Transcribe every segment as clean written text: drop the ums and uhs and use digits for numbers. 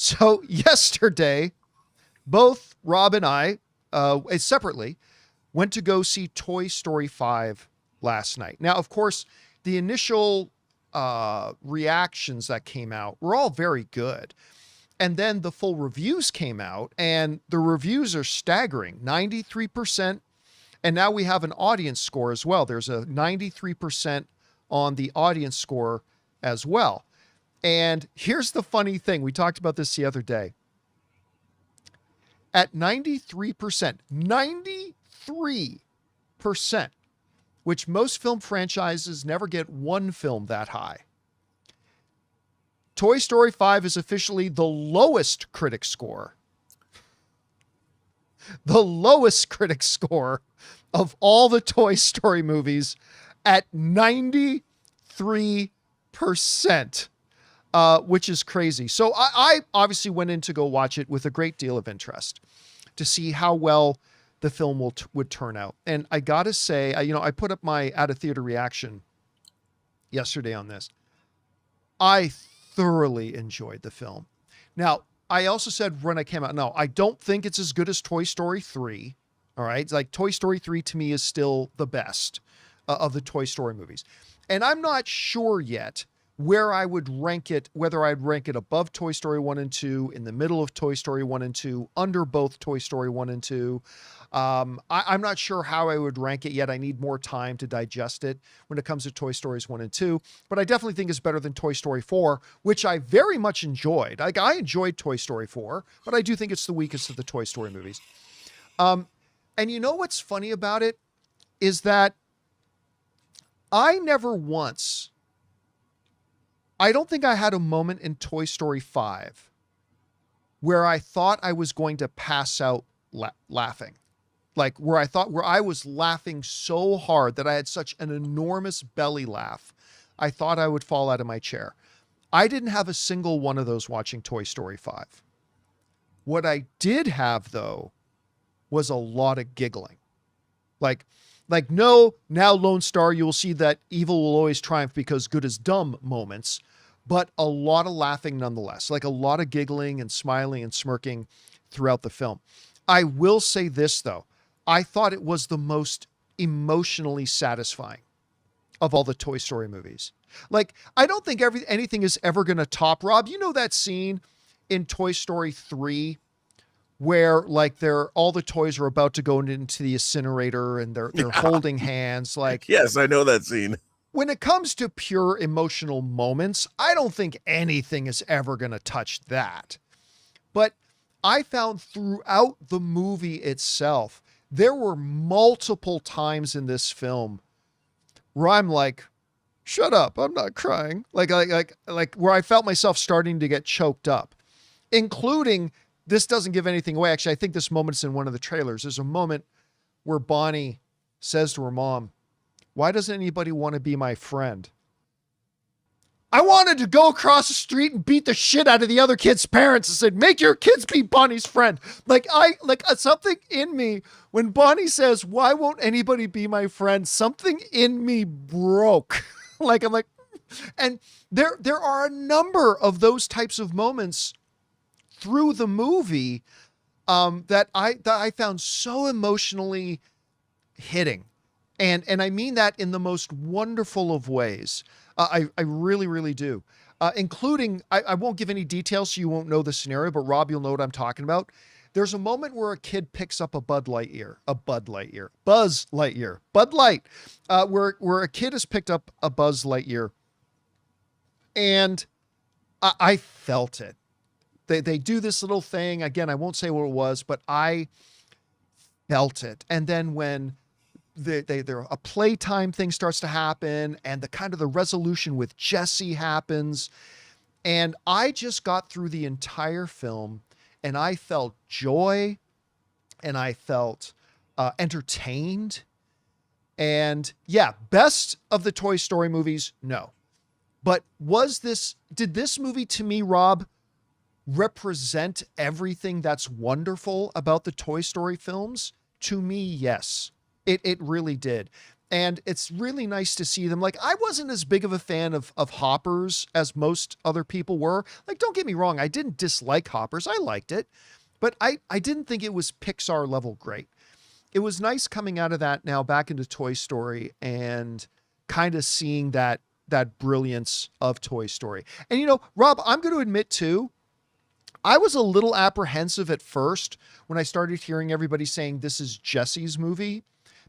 So yesterday, both Rob and I, separately, went to go see Toy Story 5 last night. Now, of course, the initial reactions that came out were all very good. And then the full reviews came out, and the reviews are staggering, 93%. And now we have an audience score as well. There's a 93% on the audience score as well. And here's the funny thing. We talked about this the other day. At 93%, 93%, which most film franchises never get one film that high. Toy Story 5 is officially the lowest critic score. The lowest critic score of all the Toy Story movies at 93%, which is crazy. So I obviously went in to go watch it with a great deal of interest to see how well the film would turn out. And I got to say, I put up my out of theater reaction yesterday on this. I thoroughly enjoyed the film. Now, I also said when I came out, no, I don't think it's as good as Toy Story 3. All right. It's like Toy Story 3 to me is still the best of the Toy Story movies. And I'm not sure yet where I would rank it, whether I'd rank it above Toy Story 1 and 2, in the middle of Toy Story 1 and 2, under both Toy Story 1 and 2. I'm not sure how I would rank it yet. I need more time to digest it when it comes to Toy Stories 1 and 2, but I definitely think it's better than Toy Story 4, which I very much enjoyed. Like, I enjoyed Toy Story 4, but I do think it's the weakest of the Toy Story movies. And you know what's funny about it is that I don't think I had a moment in Toy Story 5 where I thought I was going to pass out laughing. Like where I was laughing so hard that I had such an enormous belly laugh, I thought I would fall out of my chair. I didn't have a single one of those watching Toy Story 5. What I did have, though, was a lot of giggling. Like, no, now Lone Star, you will see that evil will always triumph because good is dumb moments, but a lot of laughing nonetheless, like a lot of giggling and smiling and smirking throughout the film. I will say this, though. I thought it was the most emotionally satisfying of all the Toy Story movies. Like, I don't think anything is ever going to top, Rob, you know that scene in Toy Story 3 where like all the toys are about to go into the incinerator and they're holding hands. Like, yes, I know that scene. When it comes to pure emotional moments, I don't think anything is ever going to touch that. But I found throughout the movie itself, there were multiple times in this film where I'm like, shut up, I'm not crying. Like where I felt myself starting to get choked up, including, this doesn't give anything away. Actually, I think this moment's in one of the trailers. There's a moment where Bonnie says to her mom, "Why doesn't anybody want to be my friend?" I wanted to go across the street and beat the shit out of the other kid's parents and said, "Make your kids be Bonnie's friend." Something in me, when Bonnie says, "Why won't anybody be my friend?" Something in me broke. And there are a number of those types of moments through the movie that I found so emotionally hitting. And I mean that in the most wonderful of ways. I really, really do. Including, I won't give any details so you won't know the scenario, but Rob, you'll know what I'm talking about. There's a moment where a kid picks up a Bud Lightyear, Bud Light, where a kid has picked up a Buzz Lightyear, and I felt it. They do this little thing. Again, I won't say what it was, but I felt it. And then when a playtime thing starts to happen and the kind of the resolution with Jessie happens, and I just got through the entire film and I felt joy and I felt entertained. And yeah, best of the Toy Story movies, no. But did this movie to me, Rob, represent everything that's wonderful about the Toy Story films? To me, yes, it really did. And it's really nice to see them. Like, I wasn't as big of a fan of Hoppers as most other people were. Like, don't get me wrong, I didn't dislike Hoppers. I liked it, but I didn't think it was Pixar level great. It was nice coming out of that now back into Toy Story and kind of seeing that brilliance of Toy Story. And Rob, I'm going to admit too, I was a little apprehensive at first when I started hearing everybody saying this is Jessie's movie,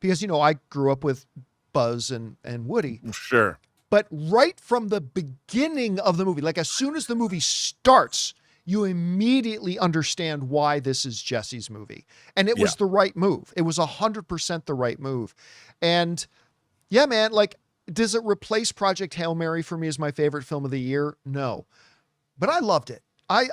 because I grew up with Buzz and Woody. Sure. But right from the beginning of the movie, like as soon as the movie starts, you immediately understand why this is Jessie's movie. And it was the right move. It was 100% the right move. And yeah, man, like, does it replace Project Hail Mary for me as my favorite film of the year? No, but I loved it. I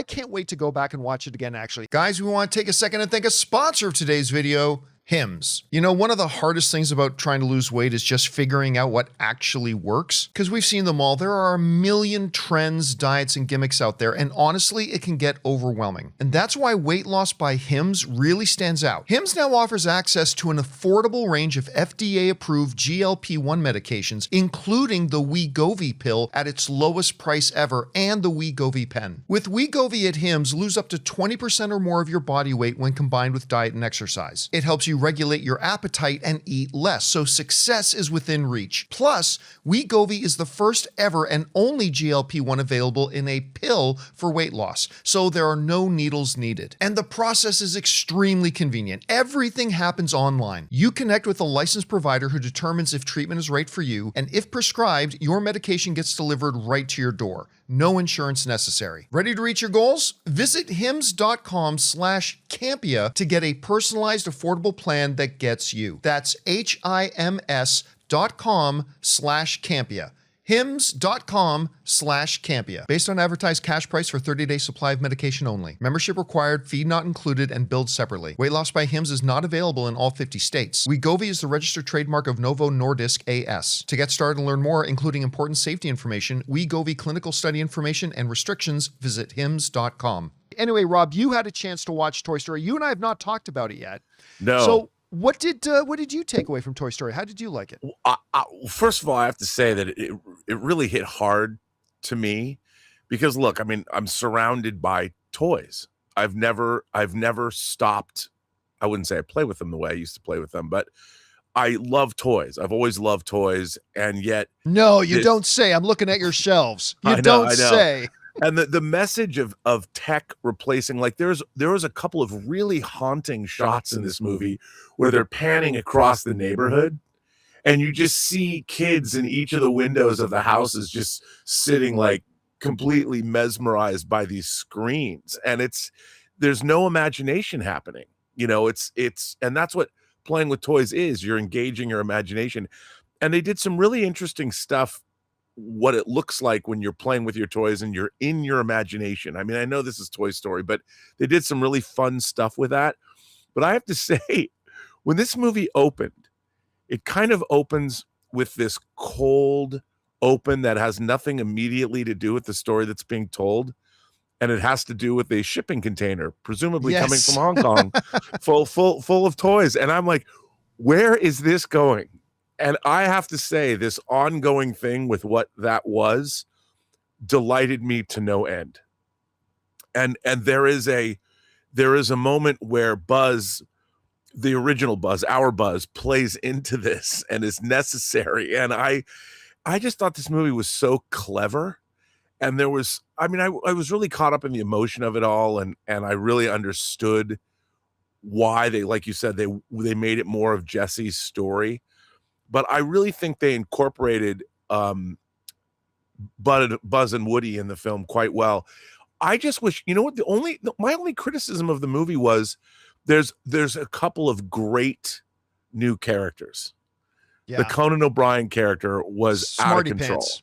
can't wait to go back and watch it again, actually. Guys, we want to take a second and thank a sponsor of today's video, Hims. One of the hardest things about trying to lose weight is just figuring out what actually works, because we've seen them all. There are a million trends, diets, and gimmicks out there, and honestly, it can get overwhelming. And that's why weight loss by Hims really stands out. Hims now offers access to an affordable range of FDA-approved GLP-1 medications, including the Wegovy pill at its lowest price ever, and the Wegovy pen. With Wegovy at Hims, lose up to 20% or more of your body weight when combined with diet and exercise. It helps you regulate your appetite and eat less, so success is within reach. Plus, Wegovy is the first ever and only GLP-1 available in a pill for weight loss, so there are no needles needed. And the process is extremely convenient. Everything happens online. You connect with a licensed provider who determines if treatment is right for you, and if prescribed, your medication gets delivered right to your door. No insurance necessary. Ready to reach your goals? Visit hims.com/Campea to get a personalized, affordable plan that gets you. That's HIMS.com/Campea. hims.com/Campea. Based on advertised cash price for 30-day supply of medication only. Membership required, fee not included, and billed separately. Weight loss by Hims is not available in all 50 states. Wegovy is the registered trademark of Novo Nordisk AS. To get started and learn more, including important safety information, Wegovy clinical study information, and restrictions, visit hims.com. Anyway, Rob, you had a chance to watch Toy Story. You and I have not talked about it yet. No. So what did you take away from Toy Story? How did you like it? First of all, I have to say that it really hit hard to me because, look, I mean, I'm surrounded by toys. I've never stopped. I wouldn't say I play with them the way I used to play with them, but I love toys. I've always loved toys, and yet no, you don't say. I'm looking at your shelves. You I know, don't say. And the message of tech replacing, like there was a couple of really haunting shots in this movie where they're panning across the neighborhood and you just see kids in each of the windows of the houses just sitting like completely mesmerized by these screens. And there's no imagination happening. And that's what playing with toys is. You're engaging your imagination. And they did some really interesting stuff, what it looks like when you're playing with your toys and you're in your imagination. I mean, I know this is Toy Story, but they did some really fun stuff with that. But I have to say, when this movie opened, it kind of opens with this cold open that has nothing immediately to do with the story that's being told. And it has to do with a shipping container, presumably coming from Hong Kong, full of toys. And I'm like, where is this going? And I have to say, this ongoing thing with what that was delighted me to no end. And there is a moment where Buzz, the original Buzz, our Buzz, plays into this and is necessary. And I just thought this movie was so clever. And I was really caught up in the emotion of it all, and I really understood why they, like you said, they made it more of Jessie's story. But I really think they incorporated Buzz and Woody in the film quite well. I just wish, what my only criticism of the movie was there's a couple of great new characters. Yeah. The Conan O'Brien character was Smarty out of control. Pants.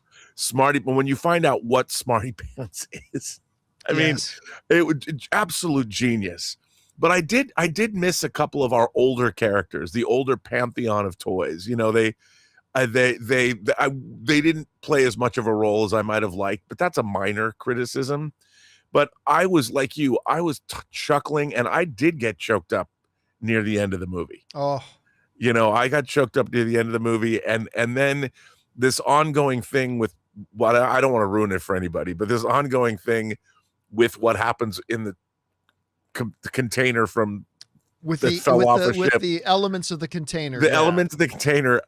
But when you find out what Smarty Pants is, I mean, it was absolute genius. But I did miss a couple of our older characters, the older pantheon of toys. They didn't play as much of a role as I might have liked, but that's a minor criticism. But I was like you, I was chuckling, and I did get choked up near the end of the movie. Oh, You know, I got choked up near the end of the movie, and then this ongoing thing with what I don't want to ruin it for anybody, but this ongoing thing with what happens in the container from with that the fell off the with ship. the elements of the container. The yeah. elements of the container,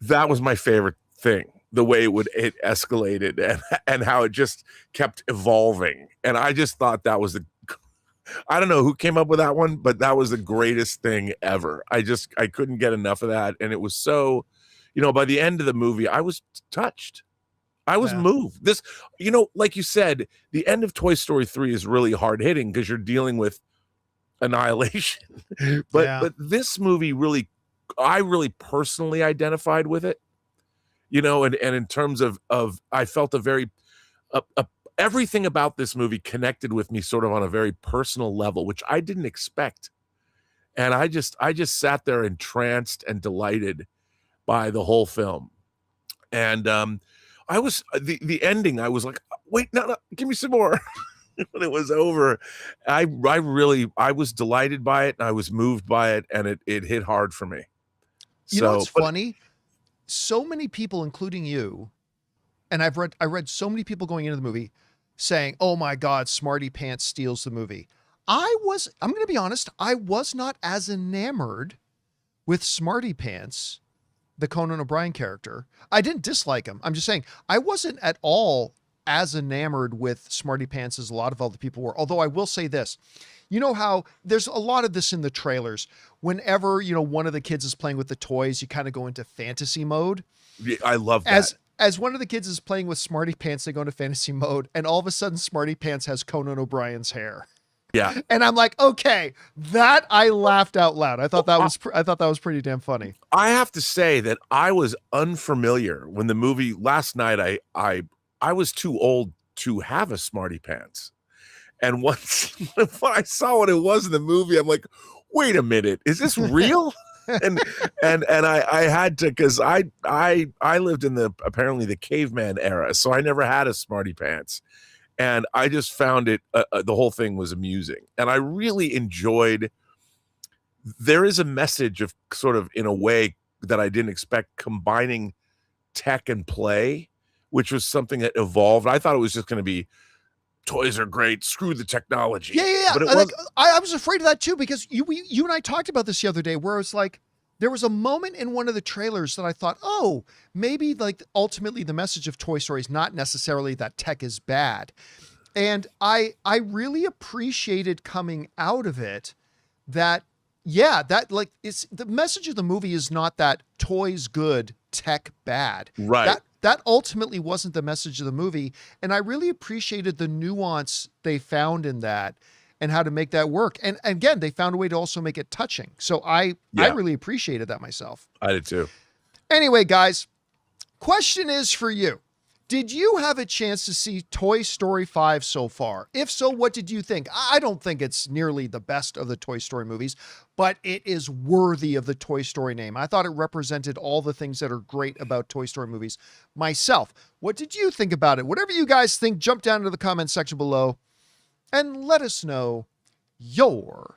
that was my favorite thing. The way it escalated and how it just kept evolving. And I just thought that was I don't know who came up with that one, but that was the greatest thing ever. I couldn't get enough of that. And it was so, you know, by the end of the movie, I was touched. I was moved. This, you know, like you said, the end of Toy Story 3 is really hard hitting because you're dealing with annihilation. But this movie I really personally identified with it, you know, and in terms of I felt a very everything about this movie connected with me sort of on a very personal level, which I didn't expect. And I just sat there entranced and delighted by the whole film. And I was the ending, I was like, wait, no, give me some more. When it was over, I was delighted by it, and I was moved by it, and it hit hard for me. You know what's funny? So many people, including you, and I read so many people going into the movie saying, "Oh my God, Smarty Pants steals the movie." I'm going to be honest, I was not as enamored with Smarty Pants, the Conan O'Brien character. I didn't dislike him. I'm just saying I wasn't at all as enamored with Smarty Pants as a lot of other people were. Although I will say this, you know how there's a lot of this in the trailers. Whenever, you know, one of the kids is playing with the toys, you kind of go into fantasy mode. Yeah, I love that. As one of the kids is playing with Smarty Pants, they go into fantasy mode, and all of a sudden Smarty Pants has Conan O'Brien's hair. Yeah. And I'm like, okay, that I laughed out loud. I thought that was pretty damn funny. I have to say that I was unfamiliar when the movie last night. I was too old to have a Smarty Pants. And once when I saw what it was in the movie, I'm like, wait a minute, is this real? and I had to, because I lived in apparently the caveman era, so I never had a Smarty Pants. And I just found it, the whole thing was amusing. And I really enjoyed, there is a message of sort of, in a way that I didn't expect, combining tech and play, which was something that evolved. I thought it was just going to be, toys are great, screw the technology. Yeah. But I was afraid of that too, because you and I talked about this the other day, where it's like, there was a moment in one of the trailers that I thought, oh, maybe like ultimately the message of Toy Story is not necessarily that tech is bad. And I really appreciated coming out of it that, yeah, that like it's the message of the movie is not that toys good, tech bad. Right. That ultimately wasn't the message of the movie. And I really appreciated the nuance they found in that and how to make that work. And again, they found a way to also make it touching. So I really appreciated that myself. I did too. Anyway, guys, question is for you. Did you have a chance to see Toy Story 5 so far? If so, what did you think? I don't think it's nearly the best of the Toy Story movies, but it is worthy of the Toy Story name. I thought it represented all the things that are great about Toy Story movies myself. What did you think about it? Whatever you guys think, jump down into the comment section below and let us know your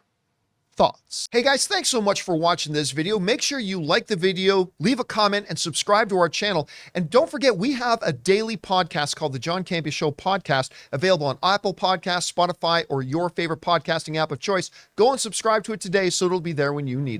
thoughts. Hey guys, thanks so much for watching this video. Make sure you like the video, leave a comment, and subscribe to our channel. And don't forget, we have a daily podcast called the John Campea Show Podcast, available on Apple Podcasts, Spotify, or your favorite podcasting app of choice. Go and subscribe to it today so it'll be there when you need it.